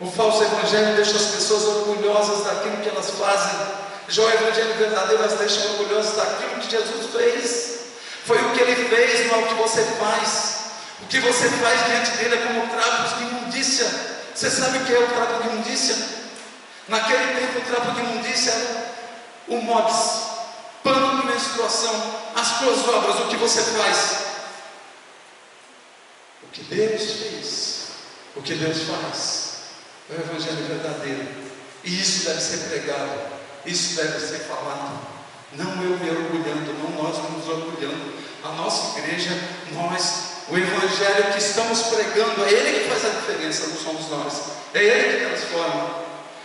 O falso evangelho deixa as pessoas orgulhosas daquilo que elas fazem. Já o evangelho verdadeiro as deixa orgulhosas daquilo que Jesus fez. Foi o que ele fez, não é o que você faz. O que você faz diante dele é como trapos de imundícia. Você sabe o que é o trapo de imundícia? Naquele tempo o trapo de imundícia era o MOBS, pano de menstruação. As tuas obras, o que você faz? O que Deus fez, o que Deus faz. É o Evangelho verdadeiro. E isso deve ser pregado. Isso deve ser falado. Não eu me orgulhando, não nós nos orgulhando. A nossa igreja, o Evangelho que estamos pregando, é Ele que faz a diferença, não somos nós. É Ele que transforma.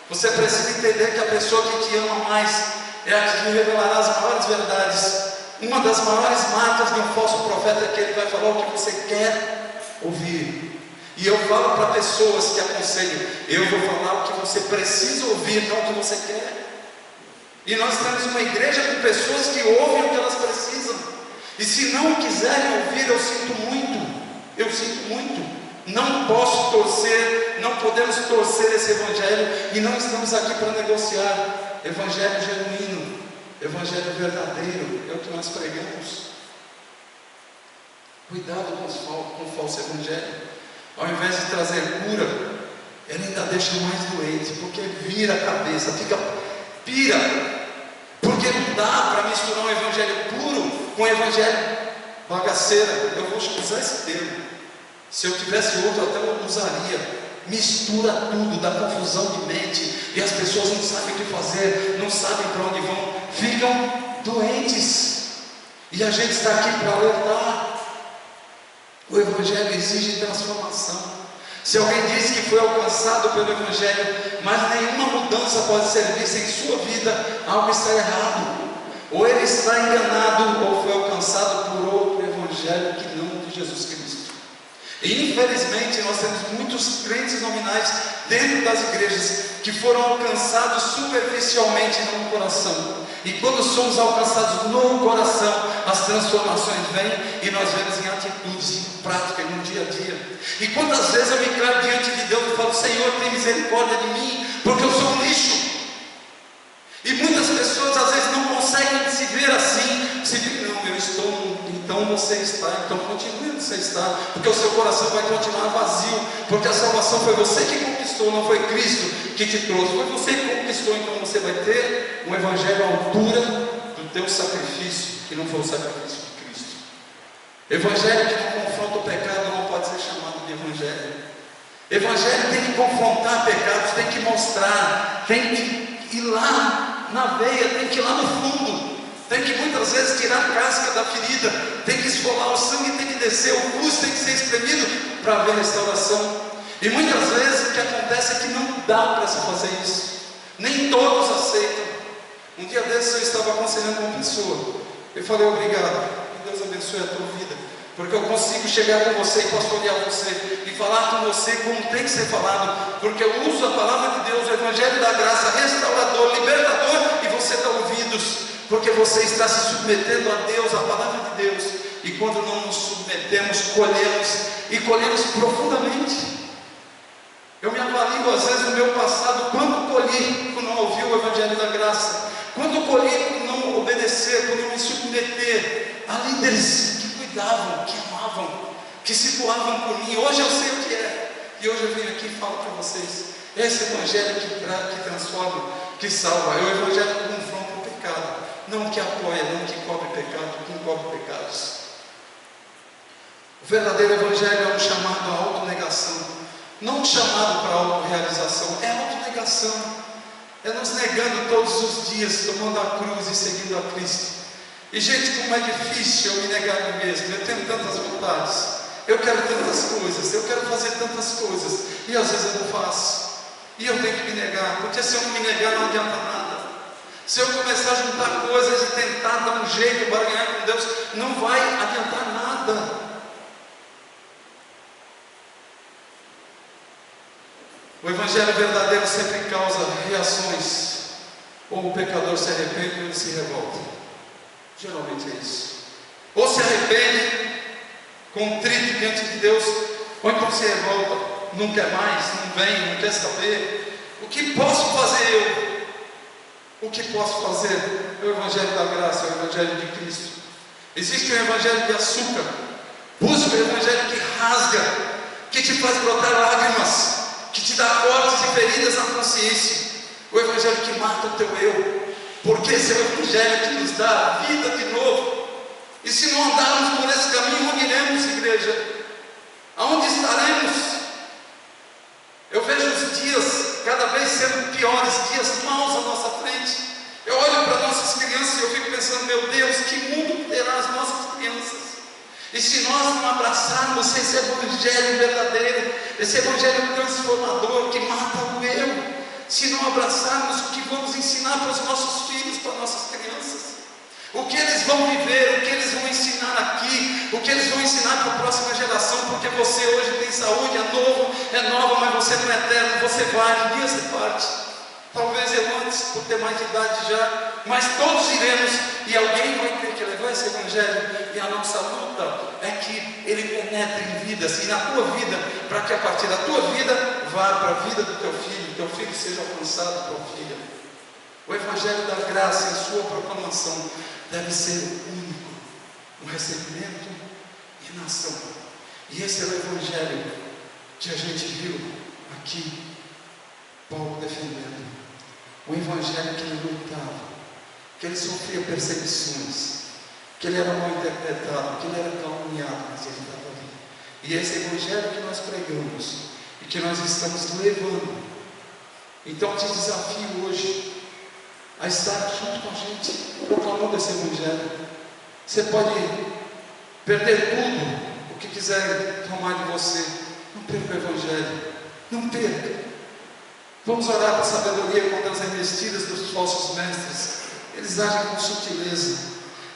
Você precisa entender que a pessoa que te ama mais é a que revelará as maiores verdades. Uma das maiores marcas de um falso profeta é que ele vai falar o que você quer ouvir. E eu falo para pessoas que aconselham, eu vou falar o que você precisa ouvir, não o que você quer. E nós temos uma igreja com pessoas que ouvem o que elas precisam. E se não quiserem ouvir, eu sinto muito. Não posso torcer, não podemos torcer esse evangelho, e não estamos aqui para negociar. Evangelho genuíno, evangelho verdadeiro, é o que nós pregamos. Cuidado com o falso evangelho. Ao invés de trazer cura, ele ainda deixa mais doente, porque vira a cabeça, pira. Porque não dá para misturar um evangelho puro com um evangelho bagaceira. Eu vou usar esse termo. Se eu tivesse outro, até eu usaria. Mistura tudo, dá confusão de mente, e as pessoas não sabem o que fazer, não sabem para onde vão, ficam doentes. E a gente está aqui para alertar. O evangelho exige transformação. Se alguém diz que foi alcançado pelo evangelho, mas nenhuma mudança pode ser vista em sua vida, algo está errado. Ou ele está enganado, ou foi alcançado por outro evangelho que não de Jesus Cristo. E infelizmente nós temos muitos crentes nominais dentro das igrejas que foram alcançados superficialmente no coração. E quando somos alcançados no coração, as transformações vêm e nós vemos em atitudes, em prática, no dia a dia. E quantas vezes eu me claro diante de Deus e falo: Senhor, tem misericórdia de mim, porque eu sou um lixo. E muitas pessoas às vezes não conseguem se ver assim, se ver, não, eu estou, então você está, então continue onde você está, porque o seu coração vai continuar vazio, porque a salvação foi você que conquistou, não foi Cristo que te trouxe, foi você que conquistou. Então você vai ter um evangelho à altura do teu sacrifício, que não foi o sacrifício de Cristo. Evangelho que não confronta o pecado não pode ser chamado de evangelho. Evangelho tem que confrontar pecados, tem que mostrar, tem que ir lá na veia, tem que ir lá no fundo, tem que muitas vezes tirar a casca da ferida, tem que esfolar o sangue, tem que descer, o pus tem que ser espremido para haver restauração. E muitas vezes o que acontece é que não dá para se fazer isso, nem todos aceitam. Um dia desses eu estava aconselhando uma pessoa, eu falei: obrigado, que Deus abençoe a tua vida, porque eu consigo chegar com você e pastorear você e falar com você como tem que ser falado, porque eu uso a palavra de Deus, o evangelho da graça, restaurador, libertador, e você dá ouvidos, porque você está se submetendo a Deus, a palavra de Deus. E quando não nos submetemos, colhemos, e colhemos profundamente. Eu me avalio às vezes no meu passado, quanto colhi por não ouvir o evangelho da graça, quanto colhi por não obedecer, por não me submeter a líderes que cuidavam, que amavam, que se doavam por mim. Hoje eu sei o que é, e hoje eu venho aqui e falo para vocês: esse evangelho que transforma, que salva, é o evangelho que confronta o pecado, não que apoia, não que cobre pecado, que encobre pecados. O verdadeiro evangelho é um chamado à autonegação, não um chamado para a autorrealização, é autonegação, é nos negando todos os dias, tomando a cruz e seguindo a Cristo. E gente, como é difícil eu me negar a mim mesmo. Eu tenho tantas vontades, eu quero tantas coisas, eu quero fazer tantas coisas, e às vezes eu não faço, e eu tenho que me negar, porque se eu não me negar não adianta nada. Se eu começar a juntar coisas e tentar dar um jeito para ganhar com Deus, não vai adiantar nada. O evangelho verdadeiro sempre causa reações. Ou o pecador se arrepende ou ele se revolta. Geralmente é isso. Ou se arrepende, contrito diante de Deus, ou então se revolta, não quer mais, não vem, não quer saber. O que posso fazer eu? O que posso fazer? É o evangelho da graça, é o evangelho de Cristo. Existe um evangelho de açúcar. Busca o evangelho que rasga, que te faz brotar lágrimas, que te dá cortes e feridas na consciência. O evangelho que mata o teu eu, porque esse é o evangelho que nos dá vida de novo. E se não andarmos por esse caminho, onde iremos, igreja? Aonde estaremos? Eu vejo os dias cada vez sendo piores, dias maus à nossa frente. Eu olho para nossas crianças e eu fico pensando: meu Deus, que mundo terá as nossas crianças? E se nós não abraçarmos esse evangelho verdadeiro, esse evangelho transformador que mata o eu, se não abraçarmos o que vamos ensinar para os nossos filhos, para nossas crianças? O que eles vão viver, o que eles vão ensinar aqui, o que eles vão ensinar para a próxima geração, porque você hoje tem saúde, é novo, é nova, mas você não é eterno, você vai, um dia você parte. Talvez eu antes, por ter mais idade já, mas todos iremos, e alguém vai ter que levar esse evangelho, e a nossa luta é que ele penetre em vidas, e na tua vida, para que a partir da tua vida, vá para a vida do teu filho seja alcançado por filha. O evangelho da graça e a sua proclamação deve ser único, no recebimento e na ação. E esse é o evangelho que a gente viu aqui, Paulo defendendo. O evangelho que ele lutava, que ele sofria perseguições, que ele era mal interpretado, que ele era caluniado, mas ele estava ali. E esse evangelho que nós pregamos e que nós estamos levando. Então te desafio hoje a estar junto com a gente, proclamando esse evangelho. Você pode perder tudo o que quiser tomar de você, não perca o evangelho, não perca. Vamos orar para a sabedoria contra as investidas dos falsos mestres. Eles agem com sutileza,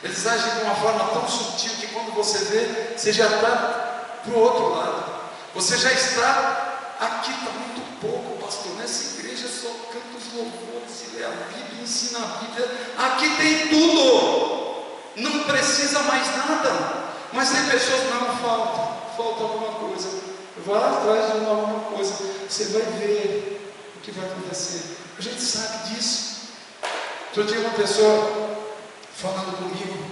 eles agem de uma forma tão sutil que quando você vê, você já está para o outro lado. Você já está aqui, está muito pouco, pastor. Nessa igreja só canta os louvores e lê a Bíblia, ensina a Bíblia. Aqui tem tudo, não precisa mais nada. Mas tem pessoas que não falta alguma coisa. Vá atrás de alguma coisa, você vai ver o que vai acontecer. A gente sabe disso. Outro dia uma pessoa falando comigo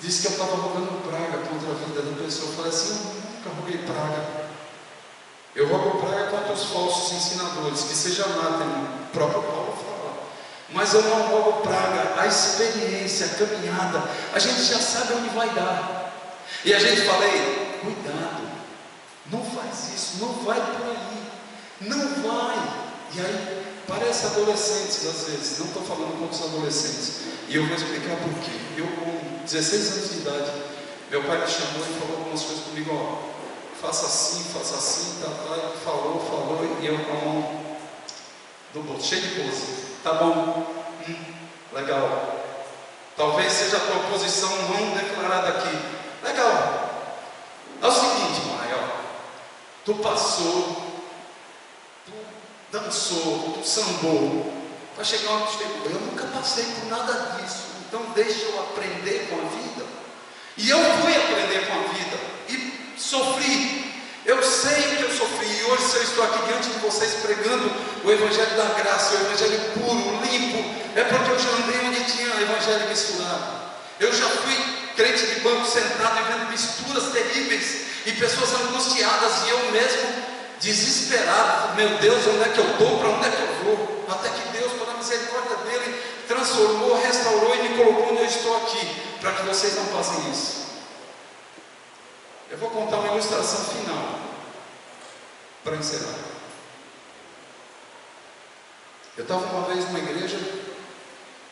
disse que eu estava rogando praga contra a vida da pessoa. Eu falei assim: eu nunca roguei praga. Eu rogo praga contra os falsos ensinadores, que seja anátema, o próprio Paulo fala. Mas eu não rogo praga. A experiência, a caminhada, a gente já sabe onde vai dar. E a gente fala: ei, cuidado, não faz isso, não vai por aí, não vai. E aí parece adolescentes às vezes. Não estou falando contra os adolescentes, e eu vou explicar por quê. Eu com 16 anos de idade, meu pai me chamou e falou algumas coisas comigo: ó, faça assim, tá, e falou, e eu com a mão do bolso, cheio de pose. Tá bom, legal. Talvez seja a tua posição não declarada aqui. Legal. É o seguinte, pai, ó, tu passou, dançou, tu sambou, vai chegar uma hora, eu nunca passei por nada disso, então deixa eu aprender com a vida. E eu fui aprender com a vida, e sofri, eu sei que eu sofri, e hoje se eu estou aqui diante de vocês pregando o evangelho da graça, o evangelho puro, limpo, é porque eu já andei onde tinha evangelho misturado. Eu já fui crente de banco sentado e vendo misturas terríveis, e pessoas angustiadas, e eu mesmo desesperado: meu Deus, onde é que eu estou? Para onde é que eu vou? Até que Deus, pela misericórdia dele, transformou, restaurou e me colocou onde eu estou aqui, para que vocês não façam isso. Eu vou contar uma ilustração final para encerrar. Eu estava uma vez numa igreja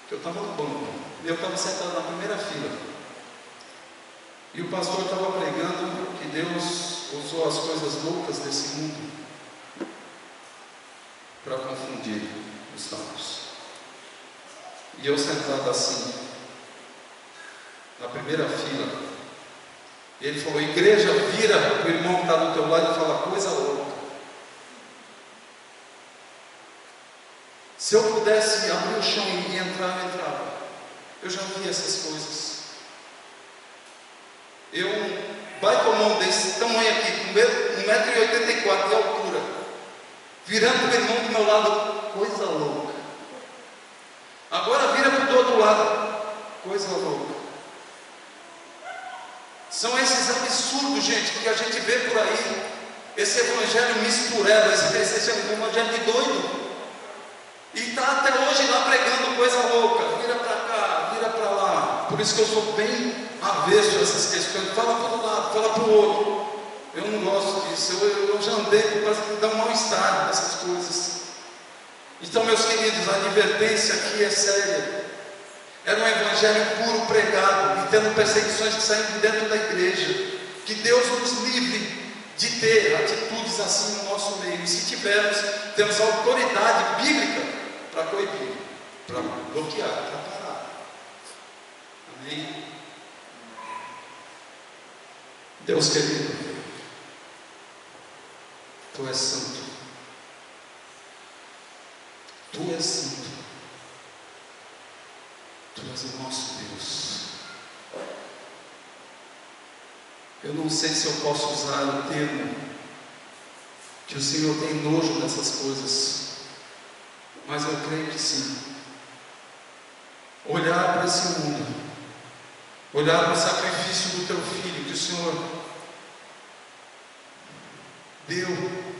que eu estava no banco, e eu estava sentado na primeira fila, e o pastor estava pregando que Deus usou as coisas loucas desse mundo para confundir os sábios. E eu sentado assim, na primeira fila, ele falou: igreja, vira o irmão que está do teu lado e fala: coisa louca. Se eu pudesse abrir o chão e entrar, eu entrava. Eu já vi essas coisas. Um baitomão desse tamanho aqui, com 1,84 m de altura, virando o irmão do meu lado, coisa louca. Agora vira para o outro lado, coisa louca. São esses absurdos, gente, que a gente vê por aí. Esse evangelho misturado, esse evangelho de doido. E está até hoje lá pregando coisa louca, vira para cá, vira para lá. Por isso que eu sou bem avesso a essas questões. Fala para um lado, fala para o outro. Eu não gosto disso. Eu já andei, parece que me dá um mal-estar nessas coisas. Então, meus queridos, a advertência aqui é séria. Era um evangelho puro pregado, e tendo perseguições que saem de dentro da igreja. Que Deus nos livre de ter atitudes assim no nosso meio. E se tivermos, temos autoridade bíblica para coibir, para bloquear, para parar. Amém? Deus querido, Tu és santo. Tu és santo. Tu és o nosso Deus. Eu não sei se eu posso usar o termo que o Senhor tem nojo dessas coisas, mas eu creio que sim. Olhar para esse mundo, olhar para o sacrifício do Teu Filho, que o Senhor deu.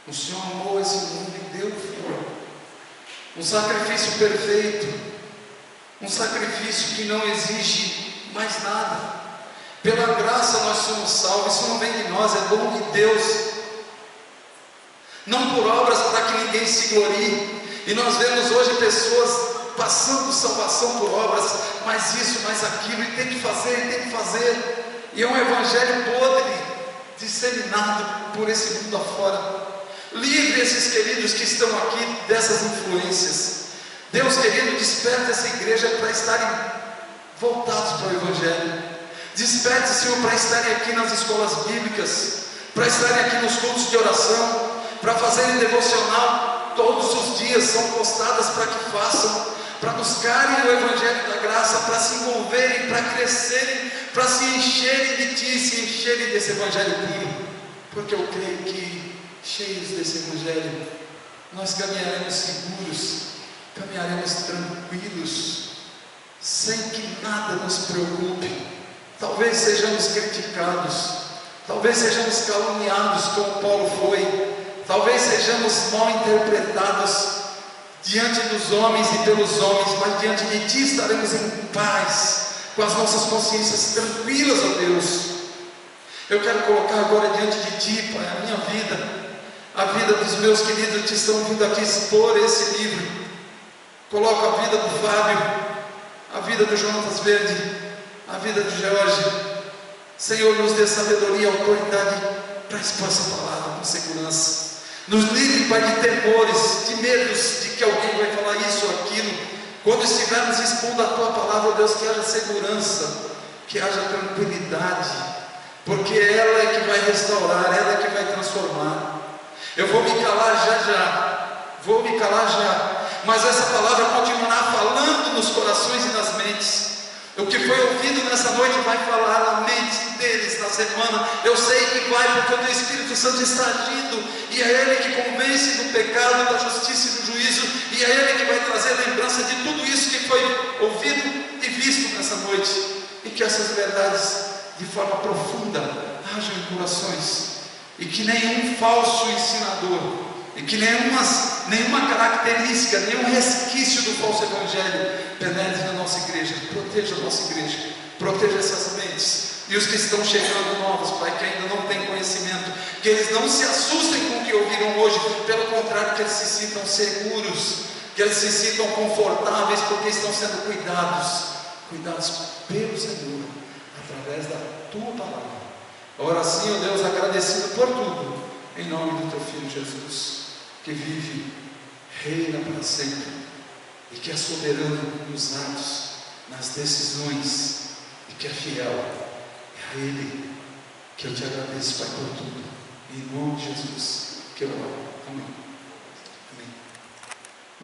O Senhor amou esse mundo e deu o Filho. Um sacrifício perfeito, um sacrifício que não exige mais nada. Pela graça nós somos salvos. Isso não vem de nós, é dom de Deus, não por obras para que ninguém se glorie. E nós vemos hoje pessoas passando salvação por obras, mais isso, mais aquilo, e tem que fazer, e é um evangelho podre, disseminado por esse mundo afora. Livre esses queridos que estão aqui dessas influências. Deus querido, desperta essa igreja para estarem voltados para o evangelho. Desperte, Senhor, para estarem aqui nas escolas bíblicas, para estarem aqui nos cultos de oração, para fazerem devocional todos os dias, são postadas para que façam, para buscarem o evangelho da graça, para se envolverem, para crescerem, para se encherem de Ti, se encherem desse evangelho puro, porque eu creio que cheios desse evangelho nós caminharemos seguros, caminharemos tranquilos, sem que nada nos preocupe. Talvez sejamos criticados, talvez sejamos caluniados como Paulo foi, talvez sejamos mal interpretados diante dos homens e pelos homens, mas diante de Ti estaremos em paz, com as nossas consciências tranquilas, ó Deus. Eu quero colocar agora diante de Ti, Pai, a minha vida, a vida dos meus queridos que estão vindo aqui expor esse livro. Coloco a vida do Fábio, a vida do Jonatas Verde, a vida de Jorge. Senhor, nos dê sabedoria e autoridade para expor essa palavra com segurança. Nos livre, Pai, de temores, de medos de que alguém vai falar isso ou aquilo. Quando estivermos expondo a Tua palavra, Deus, que haja segurança, que haja tranquilidade, porque ela é que vai restaurar, ela é que vai transformar. Eu vou me calar vou me calar já, mas essa palavra continuará falando nos corações e nas mentes. O que foi ouvido nessa noite vai falar na mente deles na semana. Eu sei que vai, porque o Teu Espírito Santo está agindo, e é Ele que convence do pecado, da justiça e do juízo, e é Ele que vai trazer lembrança de tudo isso que foi ouvido e visto nessa noite, e que essas verdades de forma profunda hajam em corações, e que nenhum falso ensinador, e que nenhuma característica, nenhum resquício do falso evangelho penetre na nossa igreja. Proteja a nossa igreja, proteja essas mentes, e os que estão chegando novos, Pai, que ainda não têm conhecimento, que eles não se assustem com o que ouviram hoje, pelo contrário, que eles se sintam seguros, que eles se sintam confortáveis, porque estão sendo cuidados pelo Senhor, através da Tua palavra. Ora sim, ó Deus, agradecido por tudo, em nome do Teu Filho Jesus, que vive, reina para sempre, e que é soberano nos atos, nas decisões, e que é fiel. É a Ele que eu Te agradeço, Pai, por tudo. Em nome de Jesus que eu oro. Amém.